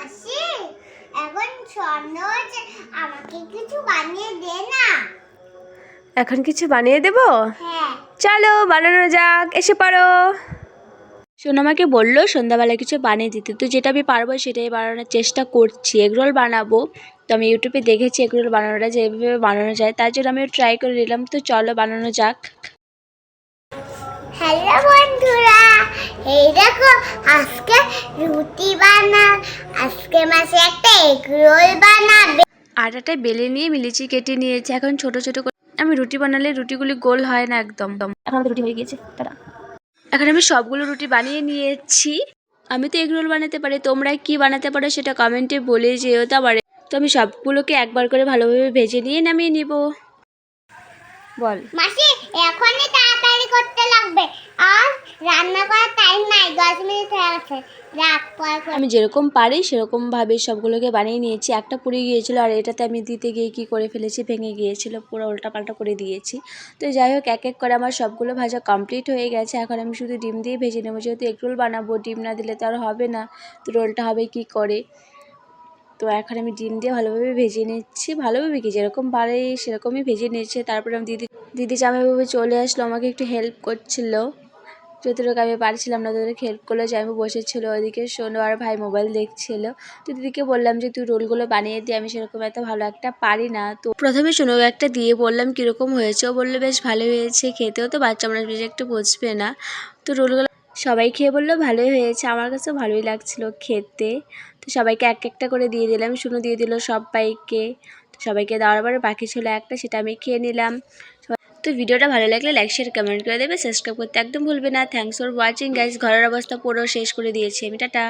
মাসি এখন সন্ধ্যা হয়েছে, আমাকে কিছু বানিয়ে দে না। এখন কিছু বানিয়ে দেবো? হ্যাঁ চলো বানানো যাক, এসে পড়ো। সোনামাকে বললো সন্ধ্যাবেলায় কিছু বানিয়ে দিতে, তো যেটা আমি পারবো সেটাই বানানোর চেষ্টা করছি। এগরোল বানাবো, তো আমি ইউটিউবে দেখেছি এগরোল বানানোটা যেভাবে বানানো যায়, তার জন্য আমি ট্রাই করে নিলাম। তো চলো বানানো যাক। হ্যালো বন্ধুরা, এই দেখো আজকে রুটি আজকে মাসে একটা এগ রোল বানাবে। আটাটা বেলে নিয়ে মিলিচি কেটে নিয়েছি। এখন ছোট ছোট করে আমি রুটি বানালে রুটিগুলি গোল হয় না একদম। এখন আমাদের রুটি হয়ে গিয়েছে, তারা এখন আমি সবগুলো রুটি বানিয়ে নিয়েছি। আমি তো এগ রোল বানাতে পারি, তোমরা কি বানাতে পারো সেটা কমেন্টে বলে যেও। তা পারে তো আমি সবগুলোকে একবার করে ভালোভাবে ভেজে নিয়ে নামিয়ে নিব। বল মাসি, এখনই তাড়াতাড়ি করতে লাগবে, আর রান্না করার টাইম নাই, 10 মিনিট হয়ে গেছে। রাখ, পরে করব। আমি যেরকম পারি সেরকমভাবে সবগুলোকে বানিয়ে নিয়েছি। একটা পুড়ে গিয়েছিলো, আর এটাতে আমি দিতে গিয়ে কী করে ফেলেছি, ভেঙে গিয়েছিল, পুরো উল্টাপাল্টা করে দিয়েছি। তো যাই হোক, এক এক করে আমার সবগুলো ভাজা কমপ্লিট হয়ে গেছে। এখন আমি শুধু ডিম দিয়ে ভেজে নেবো, যেহেতু এগ রোল বানাবো, ডিম না দিলে তো আর হবে না। তো রোলটা হবে কি করে, তো এখন আমি ডিম দিয়ে ভালোভাবে ভেজে নিচ্ছি। ভালোভাবে কি যেরকম পারে সেরকমই ভেজে নিচ্ছে। তারপরে আমি দিদি জামাইবাবু চলে আসলো, আমাকে একটু হেল্প করছিল। যতটুকু আমি পারছিলাম না ততটুকু হেল্প করলো। জামাইবাবু বসেছিল ওইদিকে, সোনু আর ভাই মোবাইল দেখছিল। তো দিদিকে বললাম যে তুই রোলগুলো বানিয়ে দিয়ে, আমি সেরকম এত ভালো একটা পারি না। তো প্রথমে সোনুকে একটা দিয়ে বললাম কীরকম হয়েছে, ও বললো বেশ ভালো হয়েছে। খেতেও তো বাচ্চা মানুষ বেশি একটু বুঝবে না। তো রোলগুলো সবাই খেয়ে বললো ভালোই হয়েছে, আমার কাছেও ভালোই লাগছিল খেতে। তো সবাইকে এক একটা করে দিয়ে দিলাম, সোনু দিয়ে দিল সবাইকে। তো সবাইকে দেওয়ার পরে বাকি ছিল একটা, সেটা আমি খেয়ে নিলাম। তো ভিডিওটা ভালো লাগলে লাইক শেয়ার কমেন্ট করে দেবে, সাবস্ক্রাইব করতে একদম ভুলবে না। Thanks for watching guys. ঘরের অবস্থা পুরো শেষ করে দিয়েছি আমি, টাটা।